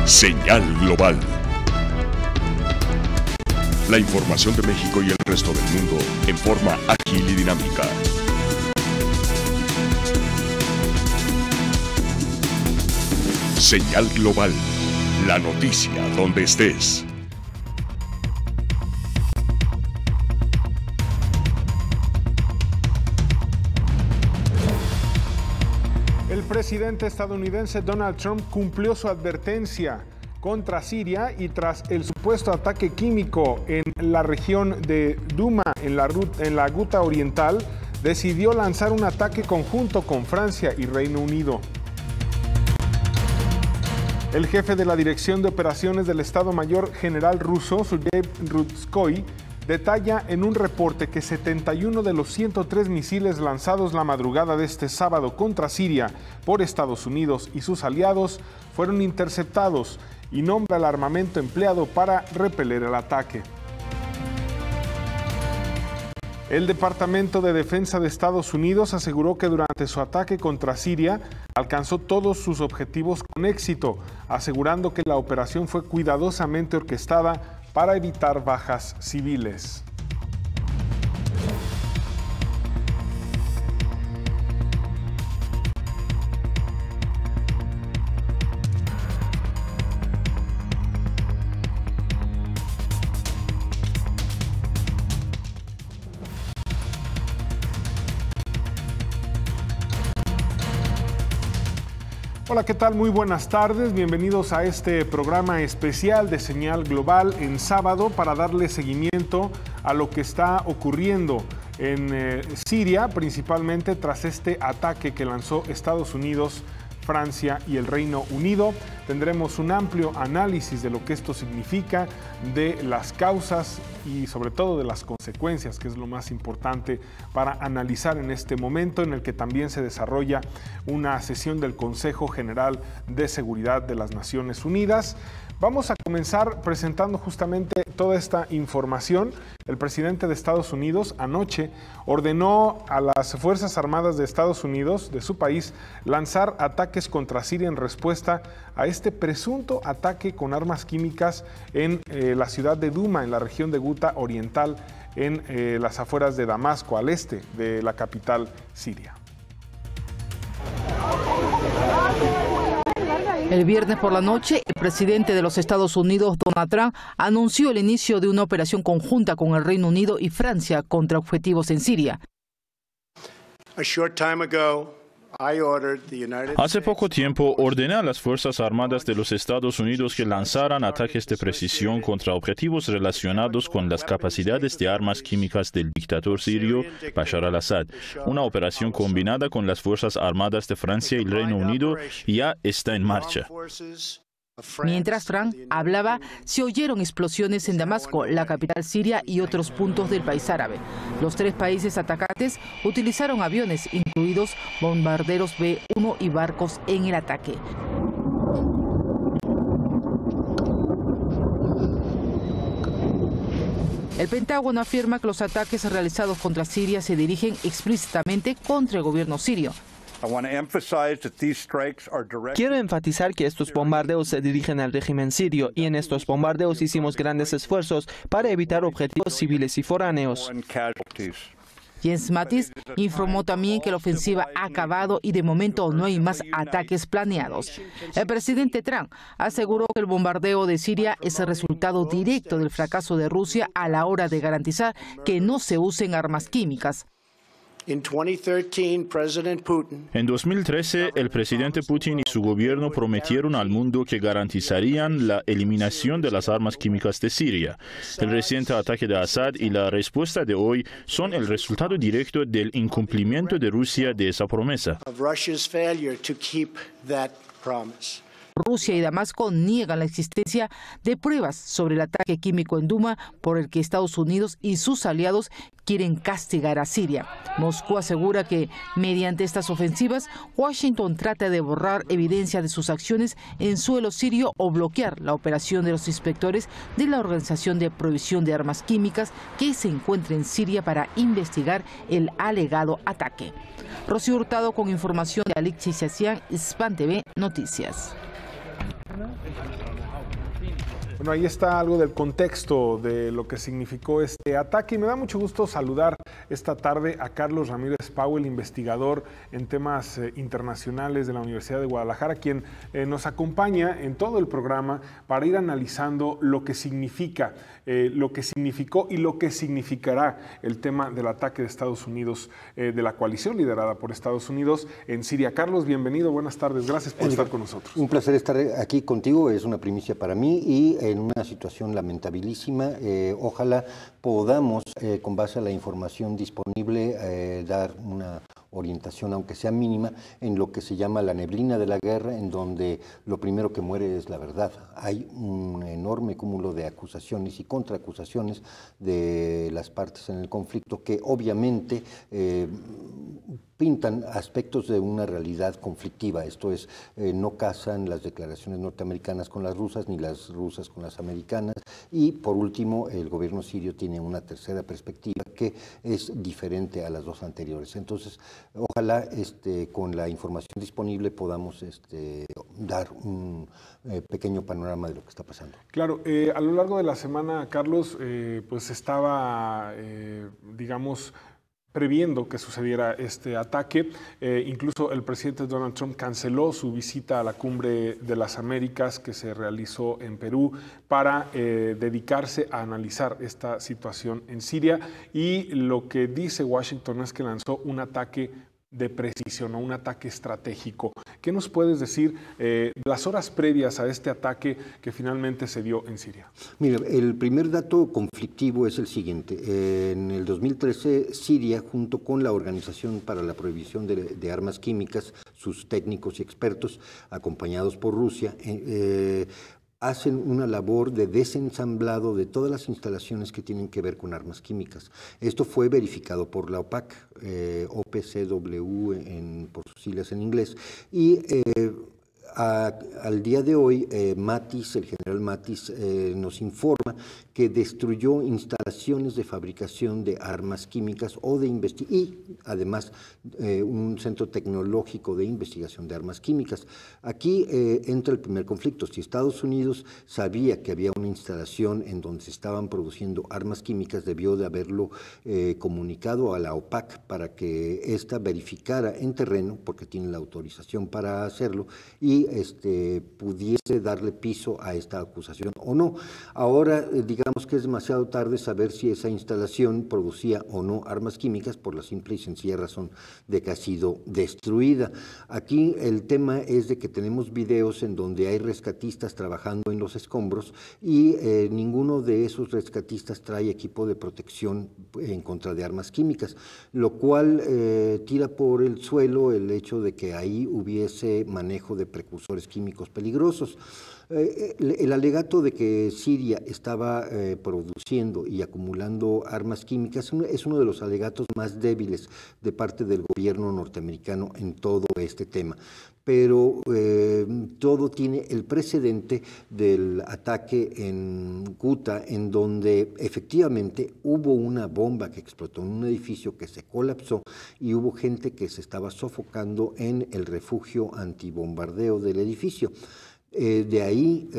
Señal Global. La información de México y el resto del mundo en forma ágil y dinámica. Señal Global. La noticia donde estés. El presidente estadounidense Donald Trump cumplió su advertencia contra Siria y tras el supuesto ataque químico en la región de Douma, en la Ghouta Oriental, decidió lanzar un ataque conjunto con Francia y Reino Unido. El jefe de la Dirección de Operaciones del Estado Mayor General ruso, Sergei Rutskoy, detalla en un reporte que 71 de los 103 misiles lanzados la madrugada de este sábado contra Siria por Estados Unidos y sus aliados fueron interceptados y nombra el armamento empleado para repeler el ataque. El Departamento de Defensa de Estados Unidos aseguró que durante su ataque contra Siria alcanzó todos sus objetivos con éxito, asegurando que la operación fue cuidadosamente orquestada para evitar bajas civiles. Hola, ¿qué tal? Muy buenas tardes. Bienvenidos a este programa especial de Señal Global en sábado para darle seguimiento a lo que está ocurriendo en Siria, principalmente tras este ataque que lanzó Estados Unidos, Francia y el Reino Unido. Tendremos un amplio análisis de lo que esto significa, de las causas y sobre todo de las consecuencias, que es lo más importante para analizar en este momento en el que también se desarrolla una sesión del Consejo General de Seguridad de las Naciones Unidas. Vamos a comenzar presentando justamente toda esta información. El presidente de Estados Unidos anoche ordenó a las Fuerzas Armadas de Estados Unidos, de su país, lanzar ataques contra Siria en respuesta a este presunto ataque con armas químicas en la ciudad de Douma, en la región de Ghouta Oriental, en las afueras de Damasco, al este de la capital siria. El viernes por la noche, el presidente de los Estados Unidos, Donald Trump, anunció el inicio de una operación conjunta con el Reino Unido y Francia contra objetivos en Siria. Hace poco tiempo ordené a las Fuerzas Armadas de los Estados Unidos que lanzaran ataques de precisión contra objetivos relacionados con las capacidades de armas químicas del dictador sirio Bashar al-Assad. Una operación combinada con las Fuerzas Armadas de Francia y el Reino Unido ya está en marcha. Mientras Trump hablaba, se oyeron explosiones en Damasco, la capital siria, y otros puntos del país árabe. Los tres países atacantes utilizaron aviones, incluidos bombarderos B-1 y barcos en el ataque. El Pentágono afirma que los ataques realizados contra Siria se dirigen explícitamente contra el gobierno sirio. Quiero enfatizar que estos bombardeos se dirigen al régimen sirio y en estos bombardeos hicimos grandes esfuerzos para evitar objetivos civiles y foráneos. Jens Mattis informó también que la ofensiva ha acabado y de momento no hay más ataques planeados. El presidente Trump aseguró que el bombardeo de Siria es el resultado directo del fracaso de Rusia a la hora de garantizar que no se usen armas químicas. En 2013, el presidente Putin y su gobierno prometieron al mundo que garantizarían la eliminación de las armas químicas de Siria. El reciente ataque de Assad y la respuesta de hoy son el resultado directo del incumplimiento de Rusia de esa promesa. Rusia y Damasco niegan la existencia de pruebas sobre el ataque químico en Douma por el que Estados Unidos y sus aliados quieren castigar a Siria. Moscú asegura que, mediante estas ofensivas, Washington trata de borrar evidencia de sus acciones en suelo sirio o bloquear la operación de los inspectores de la Organización de Prohibición de Armas Químicas que se encuentra en Siria para investigar el alegado ataque. Rocío Hurtado con información de Alexis Sacián, SPAN TV Noticias. Bueno, ahí está algo del contexto de lo que significó este ataque y me da mucho gusto saludar esta tarde a Carlos Ramírez Powell, investigador en temas internacionales de la Universidad de Guadalajara, quien nos acompaña en todo el programa para ir analizando lo que significa, lo que significó y lo que significará el tema del ataque de Estados Unidos, de la coalición liderada por Estados Unidos en Siria. Carlos, bienvenido, buenas tardes, gracias por estar con nosotros. Un placer estar aquí contigo, es una primicia para mí y en una situación lamentabilísima. Ojalá podamos, con base a la información disponible, dar una orientación, aunque sea mínima, en lo que se llama la neblina de la guerra, en donde lo primero que muere es la verdad. Hay un enorme cúmulo de acusaciones y contraacusaciones de las partes en el conflicto que obviamente pintan aspectos de una realidad conflictiva. Esto es, no casan las declaraciones norteamericanas con las rusas, ni las rusas con las americanas. Y por último, el gobierno sirio tiene una tercera perspectiva que es diferente a las dos anteriores. Entonces, ojalá con la información disponible podamos dar un pequeño panorama de lo que está pasando. Claro, a lo largo de la semana, Carlos, pues estaba, digamos, previendo que sucediera este ataque. Incluso el presidente Donald Trump canceló su visita a la Cumbre de las Américas que se realizó en Perú para dedicarse a analizar esta situación en Siria. Y lo que dice Washington es que lanzó un ataque de precisión o un ataque estratégico. ¿Qué nos puedes decir de las horas previas a este ataque que finalmente se dio en Siria? Mira, el primer dato conflictivo es el siguiente. En el 2013, Siria, junto con la Organización para la Prohibición de Armas Químicas, sus técnicos y expertos, acompañados por Rusia, hacen una labor de desensamblado de todas las instalaciones que tienen que ver con armas químicas. Esto fue verificado por la OPAC, OPCW por sus siglas en inglés, y al día de hoy, Mattis, el general Mattis, nos informa que destruyó instalaciones de fabricación de armas químicas y además un centro tecnológico de investigación de armas químicas. Aquí entra el primer conflicto. Si Estados Unidos sabía que había una instalación en donde se estaban produciendo armas químicas, debió de haberlo comunicado a la OPAC para que ésta verificara en terreno, porque tiene la autorización para hacerlo, y pudiese darle piso a esta acusación o no. Ahora, digamos que es demasiado tarde saber si esa instalación producía o no armas químicas por la simple y sencilla razón de que ha sido destruida. Aquí el tema es de que tenemos videos en donde hay rescatistas trabajando en los escombros y ninguno de esos rescatistas trae equipo de protección en contra de armas químicas, lo cual tira por el suelo el hecho de que ahí hubiese manejo de precursores químicos peligrosos. El alegato de que Siria estaba produciendo y acumulando armas químicas es uno de los alegatos más débiles de parte del gobierno norteamericano en todo este tema. Pero todo tiene el precedente del ataque en Ghouta, en donde efectivamente hubo una bomba que explotó en un edificio que se colapsó y hubo gente que se estaba sofocando en el refugio antibombardeo del edificio. De ahí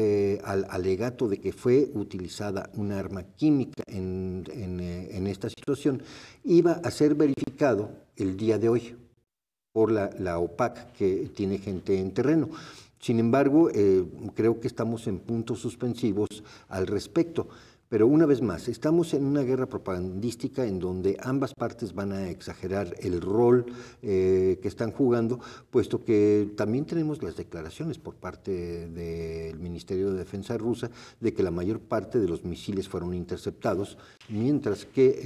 al alegato de que fue utilizada un arma química en esta situación, iba a ser verificado el día de hoy por la OPAC, que tiene gente en terreno. Sin embargo, creo que estamos en puntos suspensivos al respecto. Pero una vez más, estamos en una guerra propagandística en donde ambas partes van a exagerar el rol que están jugando, puesto que también tenemos las declaraciones por parte del Ministerio de Defensa rusa de que la mayor parte de los misiles fueron interceptados, mientras que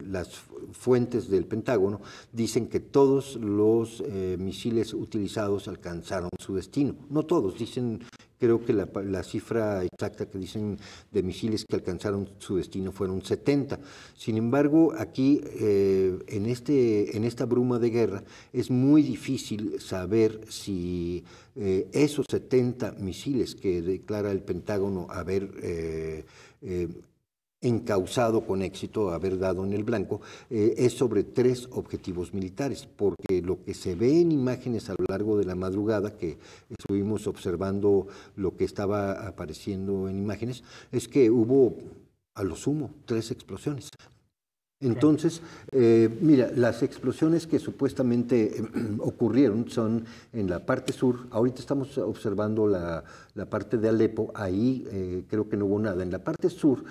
las fuentes del Pentágono dicen que todos los misiles utilizados alcanzaron su destino. No todos, dicen. Creo que la cifra exacta que dicen de misiles que alcanzaron su destino fueron 70. Sin embargo, aquí en esta bruma de guerra es muy difícil saber si esos 70 misiles que declara el Pentágono haber encauzado con éxito, haber dado en el blanco, es sobre 3 objetivos militares, porque lo que se ve en imágenes a lo largo de la madrugada, que estuvimos observando lo que estaba apareciendo en imágenes, es que hubo a lo sumo 3 explosiones. Entonces, mira, las explosiones que supuestamente ocurrieron son en la parte sur. Ahorita estamos observando la parte de Alepo, ahí creo que no hubo nada. En la parte sur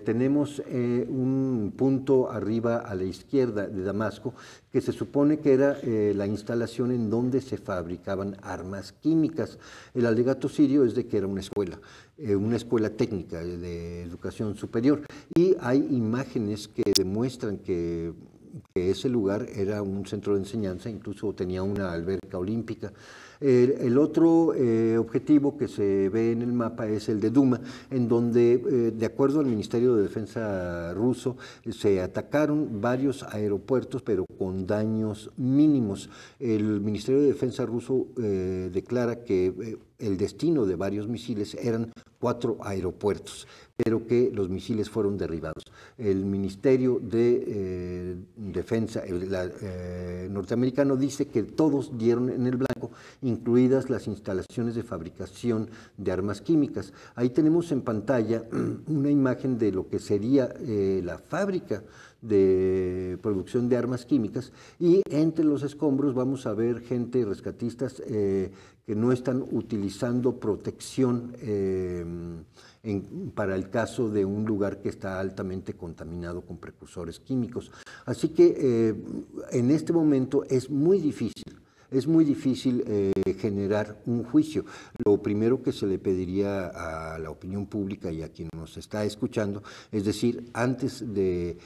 tenemos un punto arriba a la izquierda de Damasco, que se supone que era la instalación en donde se fabricaban armas químicas. El alegato sirio es de que era una escuela técnica de educación superior, y hay imágenes que demuestran que ese lugar era un centro de enseñanza, incluso tenía una alberca olímpica. El otro objetivo que se ve en el mapa es el de Duma, en donde, de acuerdo al Ministerio de Defensa ruso, se atacaron varios aeropuertos, pero con daños mínimos. El Ministerio de Defensa ruso declara que el destino de varios misiles eran 4 aeropuertos, pero que los misiles fueron derribados. El Ministerio de Defensa norteamericano dice que todos dieron en el blanco, incluidas las instalaciones de fabricación de armas químicas. Ahí tenemos en pantalla una imagen de lo que sería la fábrica de producción de armas químicas, y entre los escombros vamos a ver gente, rescatistas, que no están utilizando protección para el caso de un lugar que está altamente contaminado con precursores químicos. Así que en este momento es muy difícil generar un juicio. Lo primero que se le pediría a la opinión pública y a quien nos está escuchando, es decir, antes de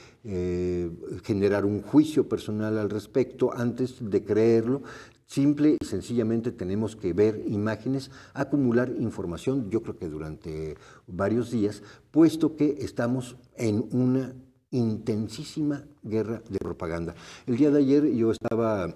generar un juicio personal al respecto, antes de creerlo, simple y sencillamente tenemos que ver imágenes, acumular información, yo creo que durante varios días, puesto que estamos en una intensísima guerra de propaganda. El día de ayer yo estaba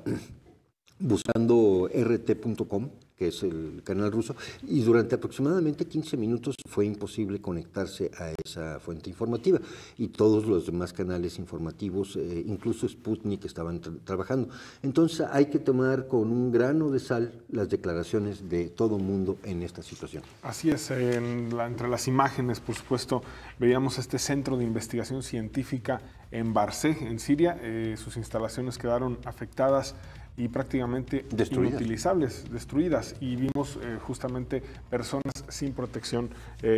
buscando rt.com, que es el canal ruso, y durante aproximadamente 15 minutos fue imposible conectarse a esa fuente informativa, y todos los demás canales informativos, incluso Sputnik, estaban trabajando. Entonces hay que tomar con un grano de sal las declaraciones de todo mundo en esta situación. Así es, entre las imágenes, por supuesto, veíamos este centro de investigación científica en Barzeh, en Siria. Sus instalaciones quedaron afectadas y prácticamente inutilizables, destruidas, y vimos justamente personas sin protección,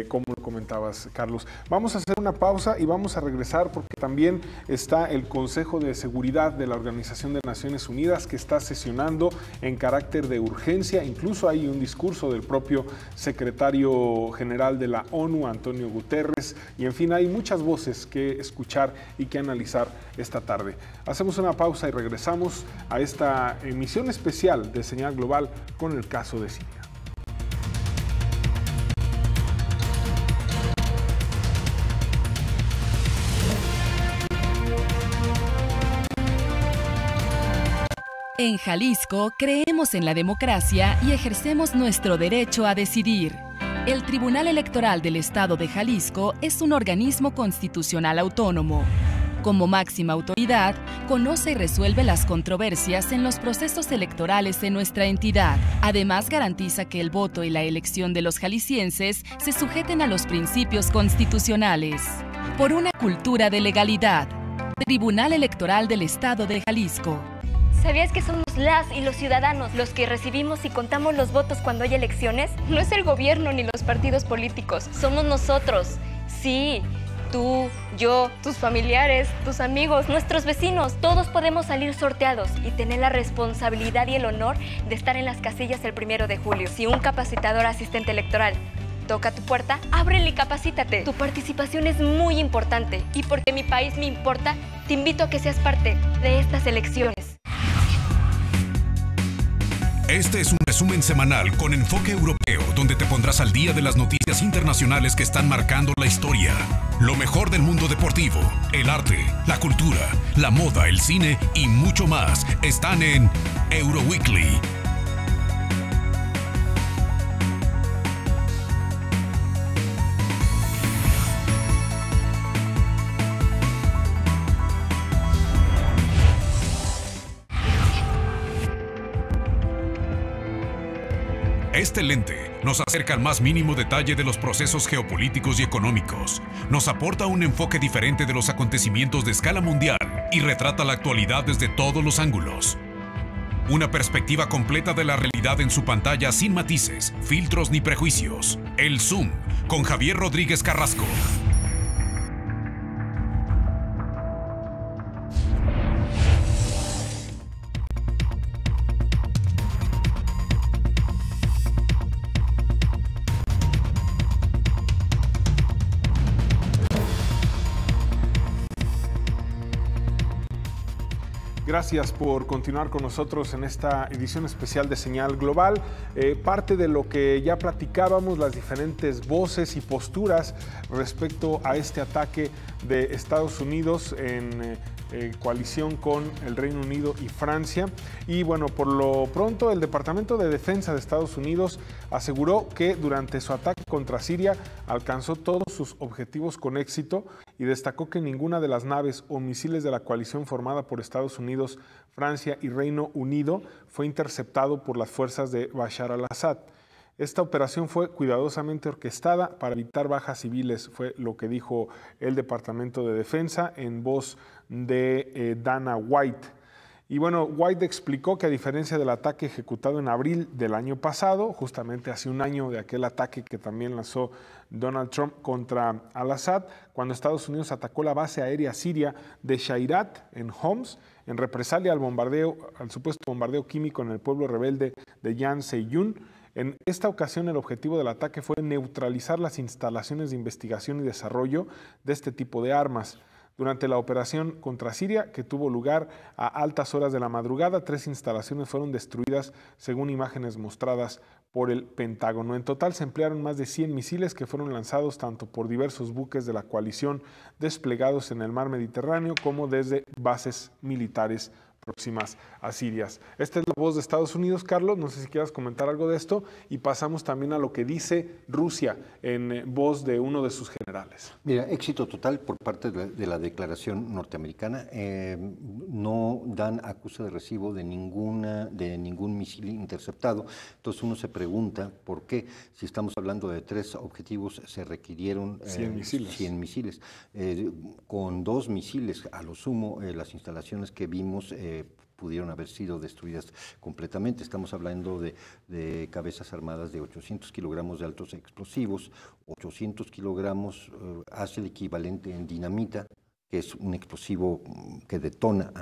como lo comentabas, Carlos. Vamos a hacer una pausa y vamos a regresar porque también está el Consejo de Seguridad de la Organización de Naciones Unidas, que está sesionando en carácter de urgencia. Incluso hay un discurso del propio secretario general de la ONU, Antonio Guterres, y en fin, hay muchas voces que escuchar y que analizar esta tarde. Hacemos una pausa y regresamos a esta emisión especial de Señal Global con el caso de Siria. En Jalisco creemos en la democracia y ejercemos nuestro derecho a decidir. El Tribunal Electoral del Estado de Jalisco es un organismo constitucional autónomo. Como máxima autoridad, conoce y resuelve las controversias en los procesos electorales de nuestra entidad. Además, garantiza que el voto y la elección de los jaliscienses se sujeten a los principios constitucionales. Por una cultura de legalidad. Tribunal Electoral del Estado de Jalisco. ¿Sabías que somos las y los ciudadanos los que recibimos y contamos los votos cuando hay elecciones? No es el gobierno ni los partidos políticos, somos nosotros. Sí, tú, yo, tus familiares, tus amigos, nuestros vecinos, todos podemos salir sorteados y tener la responsabilidad y el honor de estar en las casillas el 1 de julio. Si un capacitador asistente electoral toca tu puerta, ábrele y capacítate. Tu participación es muy importante y porque mi país me importa, te invito a que seas parte de estas elecciones. Este es un resumen semanal con enfoque europeo, donde te pondrás al día de las noticias internacionales que están marcando la historia. Lo mejor del mundo deportivo, el arte, la cultura, la moda, el cine y mucho más están en Euroweekly. Este lente nos acerca al más mínimo detalle de los procesos geopolíticos y económicos, nos aporta un enfoque diferente de los acontecimientos de escala mundial y retrata la actualidad desde todos los ángulos. Una perspectiva completa de la realidad en su pantalla sin matices, filtros ni prejuicios. El Zoom, con Javier Rodríguez Carrasco. Gracias por continuar con nosotros en esta edición especial de Señal Global. Parte de lo que ya platicábamos, las diferentes voces y posturas respecto a este ataque de Estados Unidos en coalición con el Reino Unido y Francia. Y bueno, por lo pronto el Departamento de Defensa de Estados Unidos aseguró que durante su ataque contra Siria alcanzó todos sus objetivos con éxito y destacó que ninguna de las naves o misiles de la coalición formada por Estados Unidos, Francia y Reino Unido fue interceptado por las fuerzas de Bashar al-Assad. Esta operación fue cuidadosamente orquestada para evitar bajas civiles, fue lo que dijo el Departamento de Defensa en voz de Dana White. Y bueno, White explicó que a diferencia del ataque ejecutado en abril del año pasado, justamente hace un año de aquel ataque que también lanzó Donald Trump contra al-Assad, cuando Estados Unidos atacó la base aérea siria de Shairat en Homs, en represalia al supuesto bombardeo químico en el pueblo rebelde de Yan Seiyun. En esta ocasión el objetivo del ataque fue neutralizar las instalaciones de investigación y desarrollo de este tipo de armas. Durante la operación contra Siria, que tuvo lugar a altas horas de la madrugada, 3 instalaciones fueron destruidas según imágenes mostradas por el Pentágono. En total se emplearon más de 100 misiles que fueron lanzados tanto por diversos buques de la coalición desplegados en el mar Mediterráneo como desde bases militares próximas a Siria. Esta es la voz de Estados Unidos, Carlos, no sé si quieras comentar algo de esto, y pasamos también a lo que dice Rusia en voz de uno de sus generales. Mira, éxito total por parte de la declaración norteamericana. No dan acuse de recibo de ningún misil interceptado. Entonces uno se pregunta por qué, si estamos hablando de 3 objetivos, se requirieron 100 misiles. Con 2 misiles, a lo sumo, las instalaciones que vimos pudieron haber sido destruidas completamente. Estamos hablando de cabezas armadas de 800 kilogramos de altos explosivos. 800 kilogramos hace el equivalente en dinamita, que es un explosivo que detona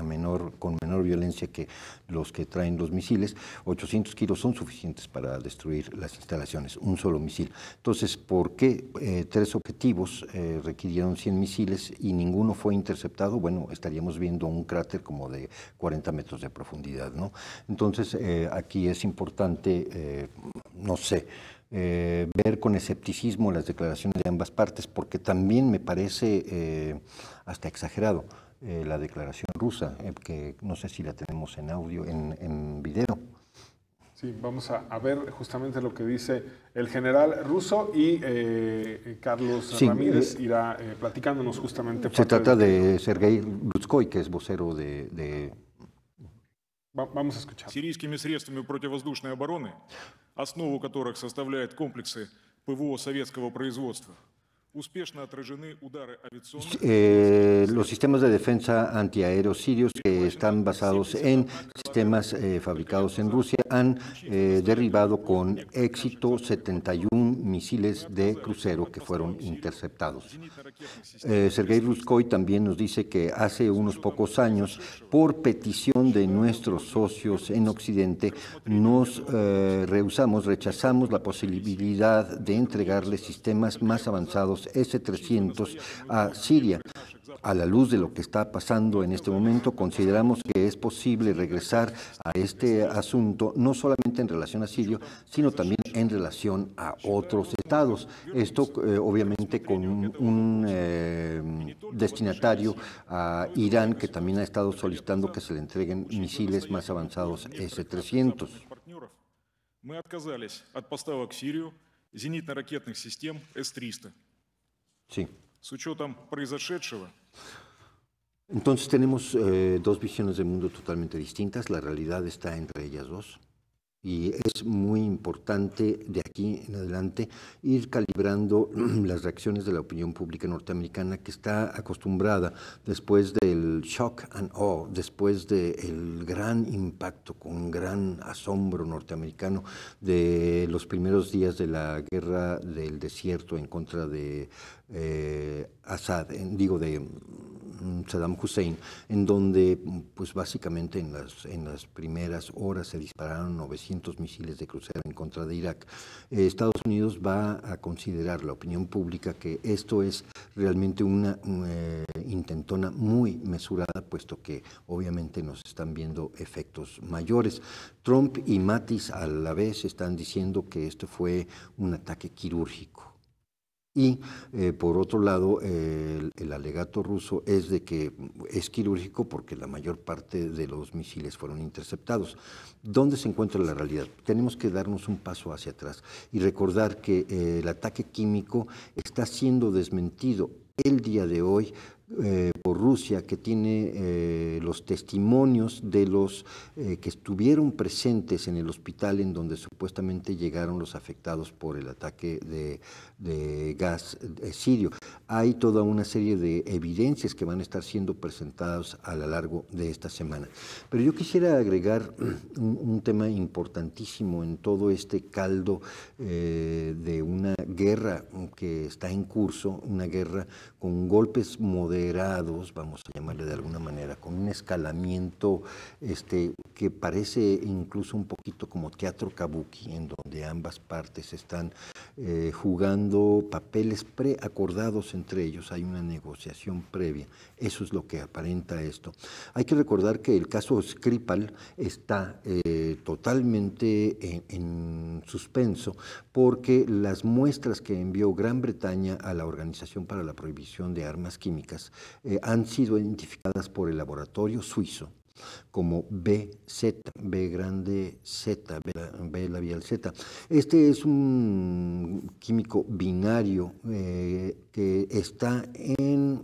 con menor violencia que los que traen los misiles. 800 kilos son suficientes para destruir las instalaciones, un solo misil. Entonces, ¿por qué 3 objetivos requirieron 100 misiles y ninguno fue interceptado? Bueno, estaríamos viendo un cráter como de 40 metros de profundidad, ¿no? Entonces, aquí es importante, ver con escepticismo las declaraciones de ambas partes, porque también me parece hasta exagerado la declaración rusa, que no sé si la tenemos en audio, en video. Sí, vamos a ver justamente lo que dice el general ruso y Carlos Ramírez irá platicándonos justamente. Se trata de Sergei Rutskoy, que es vocero Vamos a escuchar. Сирийскими средствами противовоздушной обороны, основу которых составляют комплексы ПВО советского производства, успешно отражены удары авиационных... Los sistemas de defensa antiaéreos sirios, que están basados en sistemas fabricados en Rusia, han derribado con éxito 71 misiles de crucero que fueron interceptados. Sergei Rutskoy también nos dice que hace unos pocos años, por petición de nuestros socios en Occidente, rechazamos la posibilidad de entregarle sistemas más avanzados S-300 a Siria. A la luz de lo que está pasando en este momento, consideramos que es posible regresar a este asunto, no solamente en relación a Siria, sino también en relación a otros estados. Esto obviamente con un destinatario a Irán, que también ha estado solicitando que se le entreguen misiles más avanzados S-300. Мы отказались от поставок в Сирию зенитно-ракетных систем С-300. Sí. С учетом произошедшего. Entonces tenemos 2 visiones del mundo totalmente distintas. La realidad está entre ellas 2. Y es muy importante de aquí en adelante ir calibrando las reacciones de la opinión pública norteamericana, que está acostumbrada, después del shock and awe, después del gran impacto, con gran asombro norteamericano de los primeros días de la guerra del desierto en contra de Assad, de Saddam Hussein, en donde pues básicamente en las primeras horas se dispararon 900 misiles de crucero en contra de Irak. Estados Unidos va a considerar, la opinión pública, que esto es realmente una intentona muy mesurada, puesto que obviamente nos están viendo efectos mayores. Trump y Mattis a la vez están diciendo que esto fue un ataque quirúrgico. Y por otro lado, el alegato ruso es de que es quirúrgico porque la mayor parte de los misiles fueron interceptados. ¿Dónde se encuentra la realidad? Tenemos que darnos un paso hacia atrás y recordar que el ataque químico está siendo desmentido el día de hoy por Rusia, que tiene los testimonios de los que estuvieron presentes en el hospital en donde supuestamente llegaron los afectados por el ataque de gas sirio. Hay toda una serie de evidencias que van a estar siendo presentadas a lo largo de esta semana. Pero yo quisiera agregar un tema importantísimo en todo este caldo de una guerra que está en curso, una guerra con golpes moderados, vamos a llamarle de alguna manera, con un escalamiento que parece incluso un poquito como teatro kabuki, en donde ambas partes están jugando papeles preacordados entre ellos, hay una negociación previa, eso es lo que aparenta esto. Hay que recordar que el caso Skripal está totalmente en suspenso, porque las muestras que envió Gran Bretaña a la Organización para la Prohibición de Armas Químicas han sido identificadas por el laboratorio suizo como BZ, B grande Z, B labial Z. Este es un químico binario que está en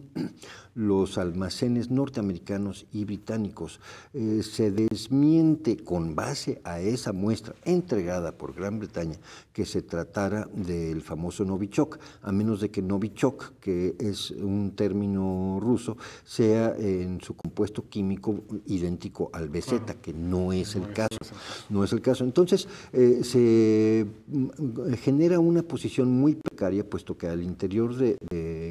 los almacenes norteamericanos y británicos. Se desmiente con base a esa muestra entregada por Gran Bretaña que se tratara del famoso Novichok, a menos de que Novichok, que es un término ruso, sea en su compuesto químico idéntico al BZ, que no es el caso. No es el caso. Entonces, se genera una posición muy precaria, puesto que al interior de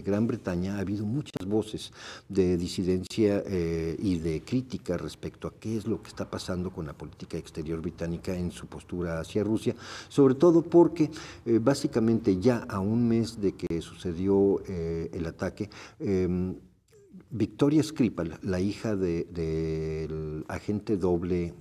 Gran Bretaña ha habido muchas voces de disidencia y de crítica respecto a qué es lo que está pasando con la política exterior británica en su postura hacia Rusia, sobre todo porque básicamente ya a un mes de que sucedió el ataque, Victoria Skripal, la hija del agente doble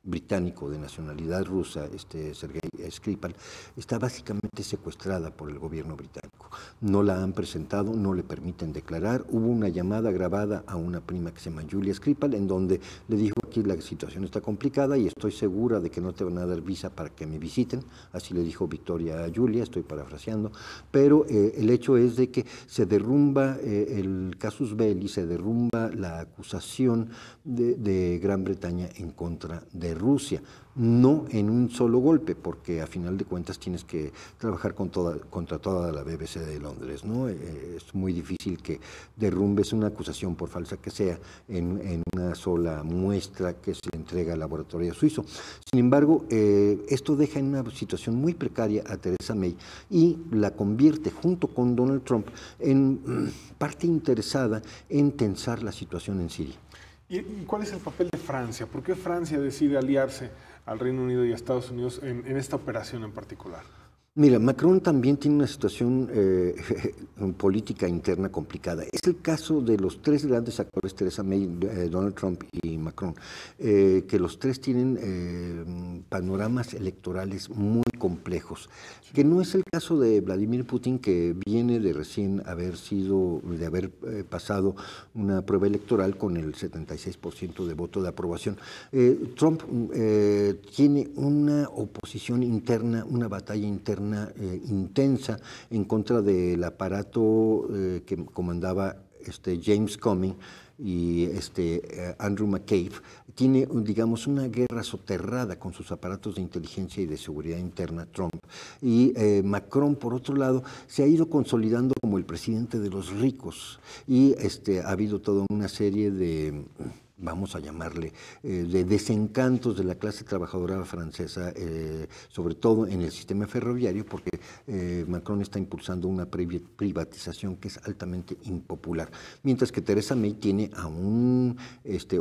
británico de nacionalidad rusa, Sergei Skripal, está básicamente secuestrada por el gobierno británico. No la han presentado, no le permiten declarar. Hubo una llamada grabada a una prima que se llama Julia Skripal, en donde le dijo: aquí la situación está complicada y estoy segura de que no te van a dar visa para que me visiten. Así le dijo Victoria a Julia, estoy parafraseando, pero el hecho es de que se derrumba el casus belli, se derrumba la acusación de Gran Bretaña en contra de Rusia, no en un solo golpe, porque a final de cuentas tienes que trabajar contra toda la BBC de Londres, ¿no? Es muy difícil que derrumbes una acusación, por falsa que sea, en una sola muestra que se entrega al laboratorio suizo. Sin embargo, esto deja en una situación muy precaria a Theresa May y la convierte, junto con Donald Trump, en parte interesada en tensar la situación en Siria. ¿Y cuál es el papel de Francia? ¿Por qué Francia decide aliarse al Reino Unido y a Estados Unidos en esta operación en particular? Mira, Macron también tiene una situación política interna complicada. Es el caso de los tres grandes actores, Theresa May, Donald Trump y Macron, que los tres tienen panoramas electorales muy complejos, que no es el caso de Vladimir Putin, que viene de recién haber pasado una prueba electoral con el 76% de voto de aprobación. Trump tiene una oposición interna, una batalla interna intensa en contra del aparato que comandaba James Comey, y Andrew McCabe, tiene, digamos, una guerra soterrada con sus aparatos de inteligencia y de seguridad interna, Trump. Y Macron, por otro lado, se ha ido consolidando como el presidente de los ricos y ha habido toda una serie de, vamos a llamarle, de desencantos de la clase trabajadora francesa, sobre todo en el sistema ferroviario, porque Macron está impulsando una privatización que es altamente impopular, mientras que Theresa May tiene a un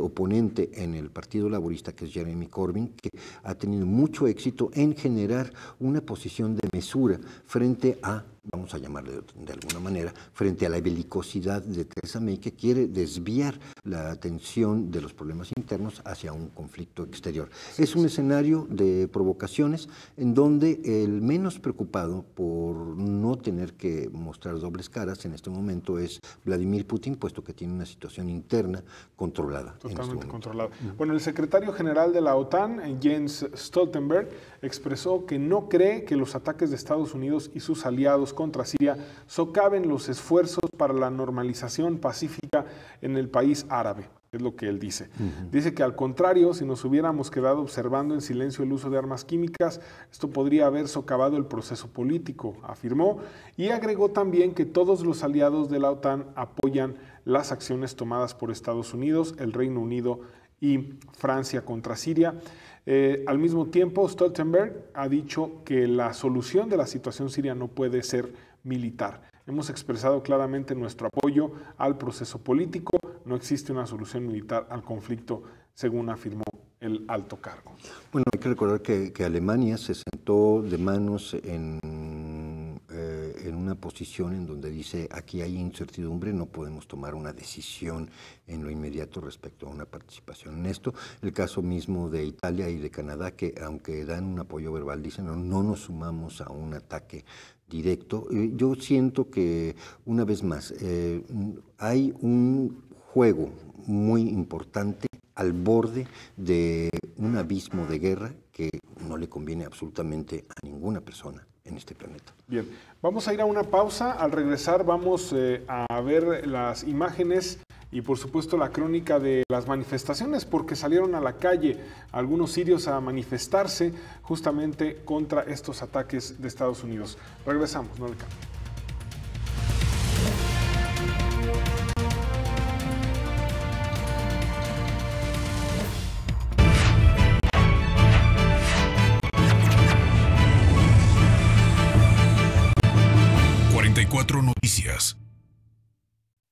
oponente en el Partido Laborista, que es Jeremy Corbyn, que ha tenido mucho éxito en generar una posición de mesura frente a, vamos a llamarle de alguna manera, frente a la belicosidad de Theresa May, que quiere desviar la atención de los problemas internos hacia un conflicto exterior. Es un escenario de provocaciones en donde el menos preocupado por no tener que mostrar dobles caras en este momento es Vladimir Putin, puesto que tiene una situación interna controlada. Totalmente controlada. Bueno, el secretario general de la OTAN, Jens Stoltenberg, expresó que no cree que los ataques de Estados Unidos y sus aliados contra Siria socaven los esfuerzos para la normalización pacífica en el país árabe. Es lo que él dice. Dice que al contrario, si nos hubiéramos quedado observando en silencio el uso de armas químicas, esto podría haber socavado el proceso político, afirmó, y agregó también que todos los aliados de la OTAN apoyan las acciones tomadas por Estados Unidos, el Reino Unido y Francia contra Siria. Al mismo tiempo, Stoltenberg ha dicho que la solución de la situación siria no puede ser militar. Hemos expresado claramente nuestro apoyo al proceso político. No existe una solución militar al conflicto, según afirmó el alto cargo. Bueno, hay que recordar que Alemania se sentó de manos en una posición en donde dice aquí hay incertidumbre, no podemos tomar una decisión en lo inmediato respecto a una participación en esto. El caso mismo de Italia y de Canadá, que aunque dan un apoyo verbal, dicen no nos sumamos a un ataque directo. Yo siento que, una vez más, hay un juego muy importante al borde de un abismo de guerra que no le conviene absolutamente a ninguna persona en este planeta. Bien, vamos a ir a una pausa. Al regresar vamos a ver las imágenes y por supuesto la crónica de las manifestaciones, porque salieron a la calle algunos sirios a manifestarse justamente contra estos ataques de Estados Unidos. Regresamos, no le cambien. Noticias.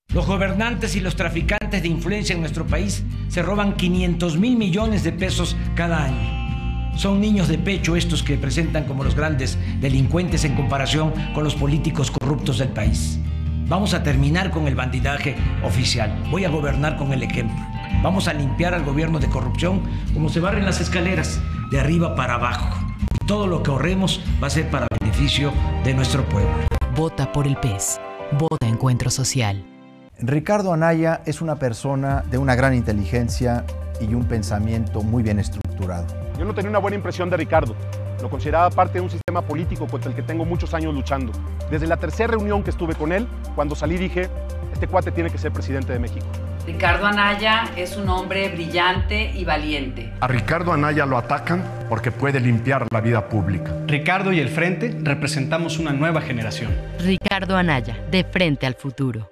Los gobernantes y los traficantes de influencia en nuestro país se roban 500,000 millones de pesos cada año. Son niños de pecho estos que presentan como los grandes delincuentes en comparación con los políticos corruptos del país. Vamos a terminar con el bandidaje oficial. Voy a gobernar con el ejemplo. Vamos a limpiar al gobierno de corrupción como se barren las escaleras, de arriba para abajo. Y todo lo que ahorremos va a ser para beneficio de nuestro pueblo. Vota por el PES. Vota Encuentro Social. Ricardo Anaya es una persona de una gran inteligencia y un pensamiento muy bien estructurado. Yo no tenía una buena impresión de Ricardo. Lo consideraba parte de un sistema político contra el que tengo muchos años luchando. Desde la tercera reunión que estuve con él, cuando salí dije, este cuate tiene que ser presidente de México. Ricardo Anaya es un hombre brillante y valiente. A Ricardo Anaya lo atacan porque puede limpiar la vida pública. Ricardo y el Frente representamos una nueva generación. Ricardo Anaya, de frente al futuro.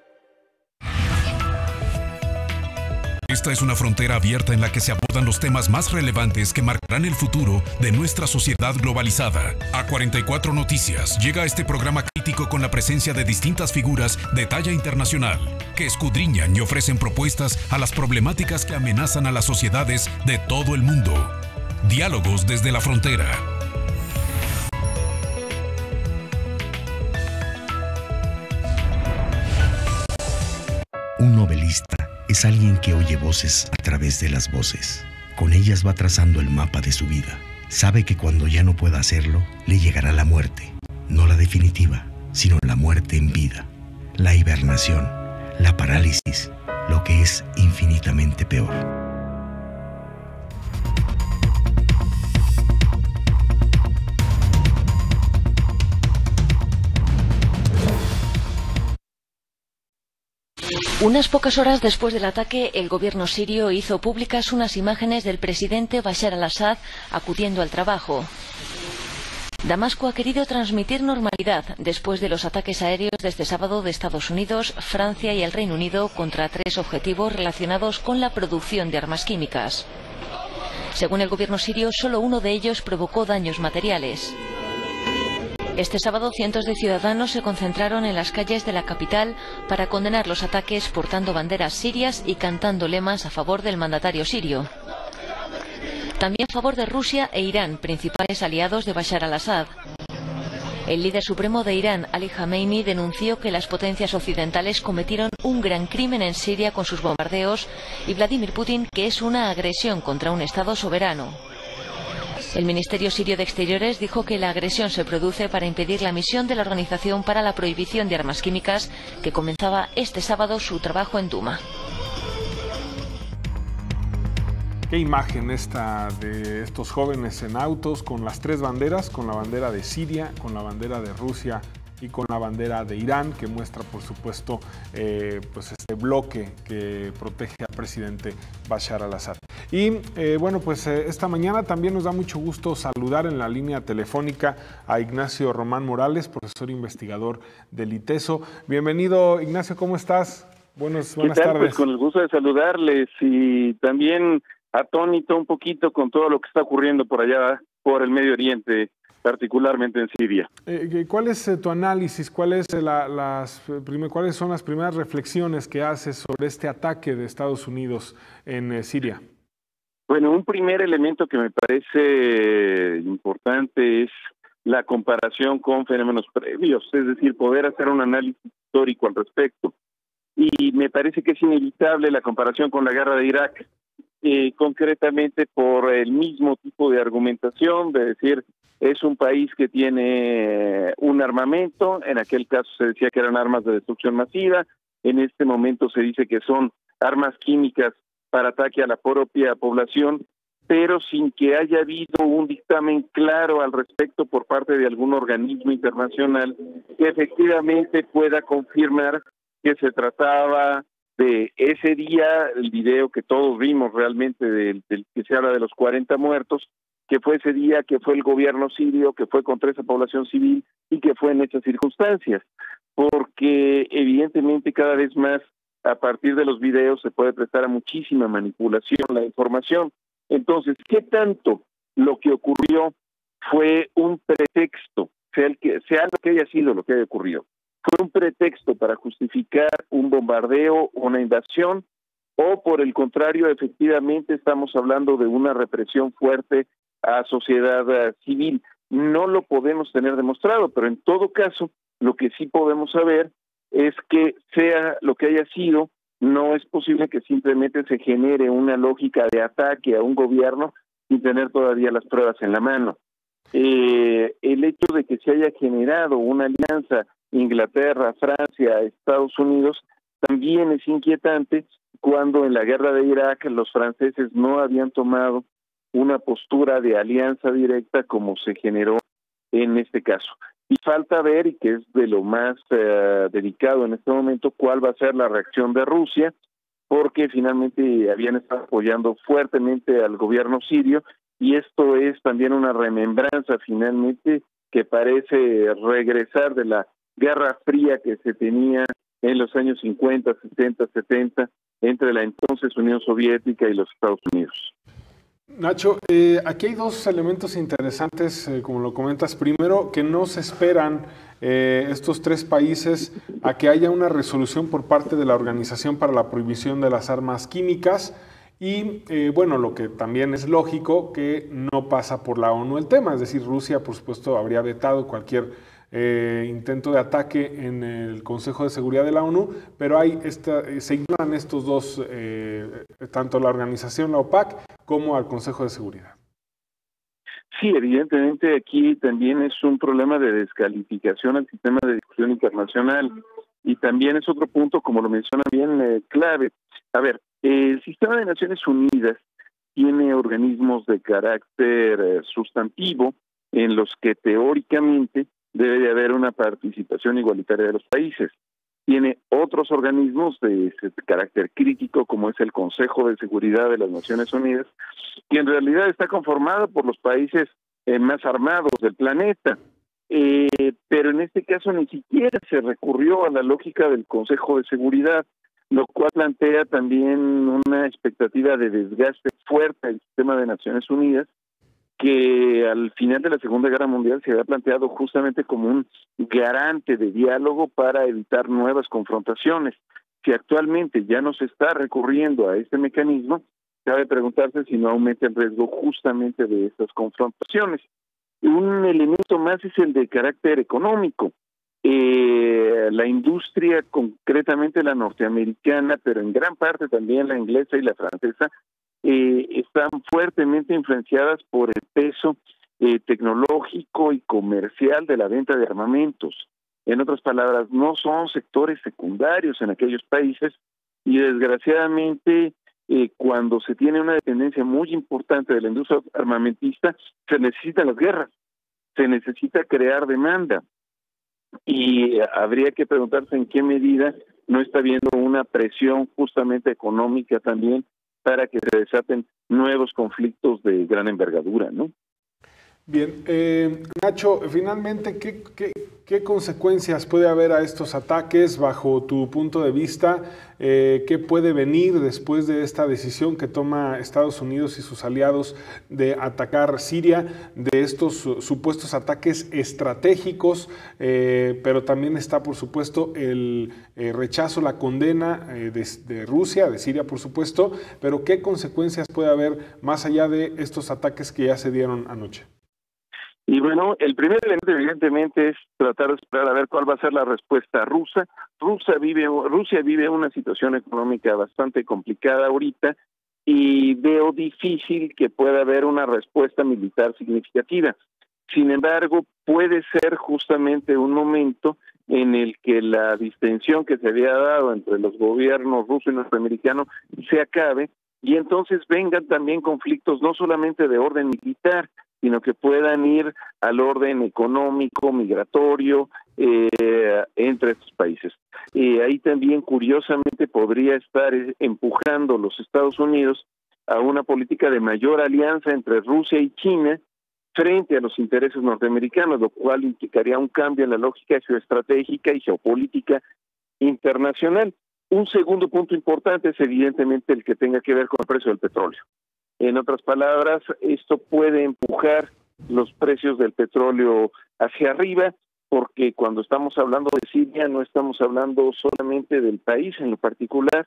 Esta es una frontera abierta en la que se abordan los temas más relevantes que marcarán el futuro de nuestra sociedad globalizada. A44 Noticias llega a este programa crítico con la presencia de distintas figuras de talla internacional que escudriñan y ofrecen propuestas a las problemáticas que amenazan a las sociedades de todo el mundo. Diálogos desde la frontera. Un novelista es alguien que oye voces a través de las voces. Con ellas va trazando el mapa de su vida. Sabe que cuando ya no pueda hacerlo, le llegará la muerte. No la definitiva, sino la muerte en vida. La hibernación, la parálisis, lo que es infinitamente peor. Unas pocas horas después del ataque, el gobierno sirio hizo públicas unas imágenes del presidente Bashar al-Assad acudiendo al trabajo. Damasco ha querido transmitir normalidad después de los ataques aéreos de este sábado de Estados Unidos, Francia y el Reino Unido contra 3 objetivos relacionados con la producción de armas químicas. Según el gobierno sirio, solo uno de ellos provocó daños materiales. Este sábado, cientos de ciudadanos se concentraron en las calles de la capital para condenar los ataques portando banderas sirias y cantando lemas a favor del mandatario sirio. También a favor de Rusia e Irán, principales aliados de Bashar al-Assad. El líder supremo de Irán, Ali Khamenei, denunció que las potencias occidentales cometieron un gran crimen en Siria con sus bombardeos y Vladimir Putin que es una agresión contra un Estado soberano. El Ministerio Sirio de Exteriores dijo que la agresión se produce para impedir la misión de la Organización para la Prohibición de Armas Químicas, que comenzaba este sábado su trabajo en Duma. Qué imagen esta de estos jóvenes en autos con las 3 banderas, con la bandera de Siria, con la bandera de Rusia y con la bandera de Irán, que muestra, por supuesto, pues este bloque que protege al presidente Bashar al-Assad. Y bueno, pues esta mañana también nos da mucho gusto saludar en la línea telefónica a Ignacio Román Morales, profesor investigador del ITESO. Bienvenido, Ignacio, ¿cómo estás? Buenas tardes. Pues con el gusto de saludarles y también atónito un poquito con todo lo que está ocurriendo por allá, por el Medio Oriente, particularmente en Siria. ¿Cuál es tu análisis? ¿Cuáles son las primeras reflexiones que haces sobre este ataque de Estados Unidos en Siria? Bueno, un primer elemento que me parece importante es la comparación con fenómenos previos, es decir, poder hacer un análisis histórico al respecto. Y me parece que es inevitable la comparación con la guerra de Irak, concretamente por el mismo tipo de argumentación, de decir, es un país que tiene un armamento, en aquel caso se decía que eran armas de destrucción masiva, en este momento se dice que son armas químicas para ataque a la propia población, pero sin que haya habido un dictamen claro al respecto por parte de algún organismo internacional que efectivamente pueda confirmar que se trataba de ese día, el video que todos vimos realmente del que se habla de los 40 muertos, que fue ese día, que fue el gobierno sirio, que fue contra esa población civil y que fue en estas circunstancias, porque evidentemente cada vez más a partir de los videos se puede prestar a muchísima manipulación la información. Entonces, ¿qué tanto lo que ocurrió fue un pretexto, sea lo que haya sido lo que haya ocurrido? ¿Fue un pretexto para justificar un bombardeo, una invasión? ¿O por el contrario, efectivamente estamos hablando de una represión fuerte a sociedad civil? No lo podemos tener demostrado, pero en todo caso, lo que sí podemos saber es que sea lo que haya sido, no es posible que simplemente se genere una lógica de ataque a un gobierno sin tener todavía las pruebas en la mano. El hecho de que se haya generado una alianza Inglaterra, Francia, Estados Unidos, también es inquietante cuando en la guerra de Irak los franceses no habían tomado una postura de alianza directa como se generó en este caso. Y falta ver, y que es de lo más delicado en este momento, cuál va a ser la reacción de Rusia, porque finalmente habían estado apoyando fuertemente al gobierno sirio, y esto es también una remembranza finalmente que parece regresar de la Guerra Fría que se tenía en los años 50, 60, 70 entre la entonces Unión Soviética y los Estados Unidos. Nacho, aquí hay 2 elementos interesantes, como lo comentas. Primero, que no se esperan estos 3 países a que haya una resolución por parte de la Organización para la Prohibición de las Armas Químicas y, bueno, lo que también es lógico, que no pasa por la ONU el tema. Es decir, Rusia, por supuesto, habría vetado cualquier intento de ataque en el Consejo de Seguridad de la ONU, pero se ignoran estos 2, tanto la organización, la OPAC, como al Consejo de Seguridad. Sí, evidentemente aquí también es un problema de descalificación al sistema de discusión internacional y también es otro punto, como lo menciona bien, clave. A ver, el sistema de Naciones Unidas tiene organismos de carácter sustantivo en los que teóricamente debe de haber una participación igualitaria de los países. tiene otros organismos de carácter crítico, como es el Consejo de Seguridad de las Naciones Unidas, que en realidad está conformado por los países más armados del planeta. Pero en este caso ni siquiera se recurrió a la lógica del Consejo de Seguridad, lo cual plantea también una expectativa de desgaste fuerte del sistema de Naciones Unidas, que al final de la Segunda Guerra Mundial se había planteado justamente como un garante de diálogo para evitar nuevas confrontaciones. Si actualmente ya no se está recurriendo a este mecanismo, cabe preguntarse si no aumenta el riesgo justamente de estas confrontaciones. Un elemento más es el de carácter económico. La industria, concretamente la norteamericana, pero en gran parte también la inglesa y la francesa, están fuertemente influenciadas por el peso tecnológico y comercial de la venta de armamentos. En otras palabras, no son sectores secundarios en aquellos países y desgraciadamente cuando se tiene una dependencia muy importante de la industria armamentista, se necesitan las guerras, se necesita crear demanda. Y habría que preguntarse en qué medida no está habiendo una presión justamente económica también para que se desaten nuevos conflictos de gran envergadura, ¿no? Bien, Nacho, finalmente, ¿qué consecuencias puede haber a estos ataques bajo tu punto de vista? ¿Qué puede venir después de esta decisión que toma Estados Unidos y sus aliados de atacar Siria, de estos supuestos ataques estratégicos? Pero también está, por supuesto, el rechazo, la condena de Rusia, de Siria, por supuesto. Pero ¿qué consecuencias puede haber más allá de estos ataques que ya se dieron anoche? Y bueno, el primer elemento evidentemente es tratar de esperar a ver cuál va a ser la respuesta rusa. Rusia vive una situación económica bastante complicada ahorita y veo difícil que pueda haber una respuesta militar significativa. Sin embargo, puede ser justamente un momento en el que la distensión que se había dado entre los gobiernos ruso y norteamericano se acabe y entonces vengan también conflictos no solamente de orden militar, sino que puedan ir al orden económico, migratorio, entre estos países. Ahí también, curiosamente, podría estar empujando los Estados Unidos a una política de mayor alianza entre Rusia y China frente a los intereses norteamericanos, lo cual implicaría un cambio en la lógica geoestratégica y geopolítica internacional. Un segundo punto importante es evidentemente el que tenga que ver con el precio del petróleo. En otras palabras, esto puede empujar los precios del petróleo hacia arriba, porque cuando estamos hablando de Siria no estamos hablando solamente del país en lo particular,